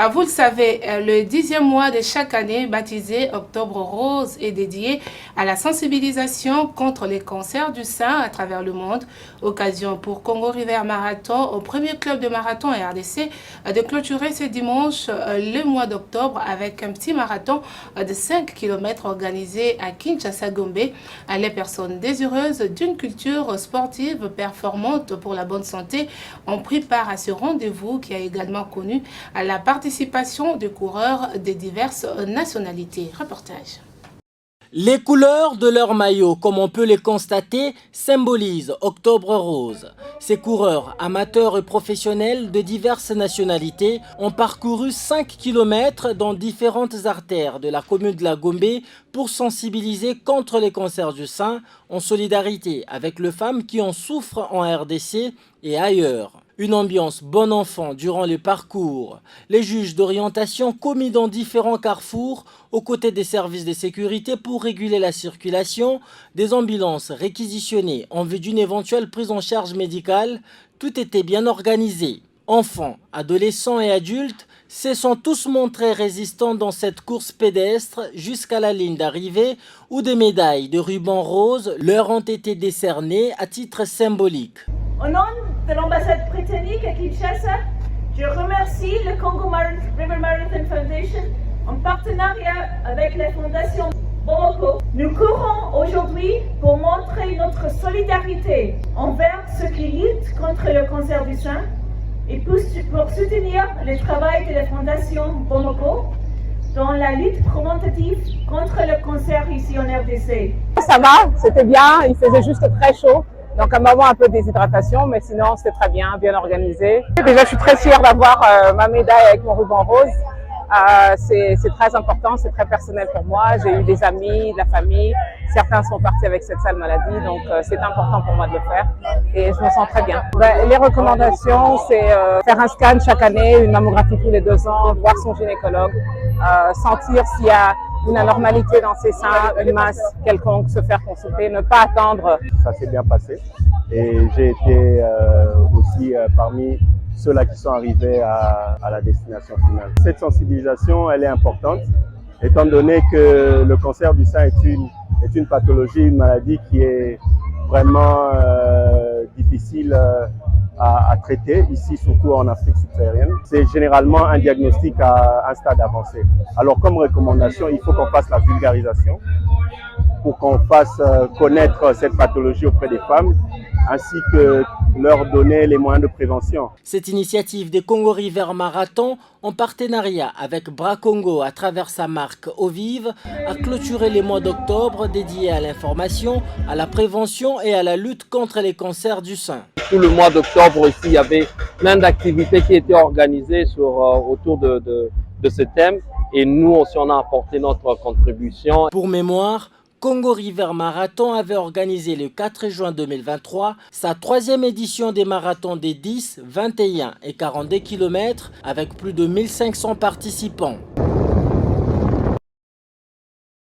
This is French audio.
Vous le savez, le 10e mois de chaque année, baptisé Octobre Rose, est dédié à la sensibilisation contre les cancers du sein à travers le monde. Occasion pour Congo River Marathon, au premier club de marathon RDC, de clôturer ce dimanche le mois d'octobre avec un petit marathon de 5 km organisé à Kinshasa-Gombe. Les personnes désireuses d'une culture sportive performante pour la bonne santé ont pris part à ce rendez-vous qui a également connu la participation de coureurs de diverses nationalités. Reportage. Les couleurs de leur maillot, comme on peut les constater, symbolisent Octobre Rose. Ces coureurs, amateurs et professionnels de diverses nationalités, ont parcouru 5 km dans différentes artères de la commune de la Gombe pour sensibiliser contre les cancers du sein, en solidarité avec les femmes qui en souffrent en RDC et ailleurs. Une ambiance bon enfant durant le parcours. Les juges d'orientation commis dans différents carrefours aux côtés des services de sécurité pour réguler la circulation, des ambulances réquisitionnées en vue d'une éventuelle prise en charge médicale. Tout était bien organisé. Enfants, adolescents et adultes se sont tous montrés résistants dans cette course pédestre jusqu'à la ligne d'arrivée où des médailles de ruban rose leur ont été décernées à titre symbolique. Au nom de l'ambassade britannique à Kinshasa, je remercie le Congo River Marathon Foundation en partenariat avec la fondation Bomoko. Nous courons aujourd'hui pour montrer notre solidarité envers ceux qui luttent contre le cancer du sein et pour soutenir le travail de la fondation Bomoko dans la lutte préventive contre le cancer ici en RDC. Ça va, c'était bien, il faisait juste très chaud. Donc un moment un peu de déshydratation, mais sinon c'était très bien, bien organisé. Déjà je suis très fière d'avoir ma médaille avec mon ruban rose. C'est très important, c'est très personnel pour moi. J'ai eu des amis, de la famille. Certains sont partis avec cette sale maladie, donc c'est important pour moi de le faire. Et je me sens très bien. Les recommandations, c'est faire un scan chaque année, une mammographie tous les 2 ans, voir son gynécologue, sentir s'il y a une anormalité dans ses seins, une masse quelconque, se faire consulter, ne pas attendre. Ça s'est bien passé et j'ai été aussi parmi ceux-là qui sont arrivés à la destination finale. Cette sensibilisation, elle est importante, étant donné que le cancer du sein est une pathologie, une maladie qui est vraiment difficile à traiter, ici surtout en Afrique subsaharienne. C'est généralement un diagnostic à un stade avancé. Alors comme recommandation, il faut qu'on fasse la vulgarisation pour qu'on fasse connaître cette pathologie auprès des femmes, ainsi que leur donner les moyens de prévention. Cette initiative des Congo River Marathon, en partenariat avec Bras Congo à travers sa marque Ovive, a clôturé les mois d'octobre dédiés à l'information, à la prévention et à la lutte contre les cancers du sein. Tout le mois d'octobre ici, il y avait plein d'activités qui étaient organisées autour de ce thème et nous aussi on a apporté notre contribution. Pour mémoire, Congo River Marathon avait organisé le 4 juin 2023 sa 3e édition des marathons des 10, 21 et 42 km avec plus de 1500 participants.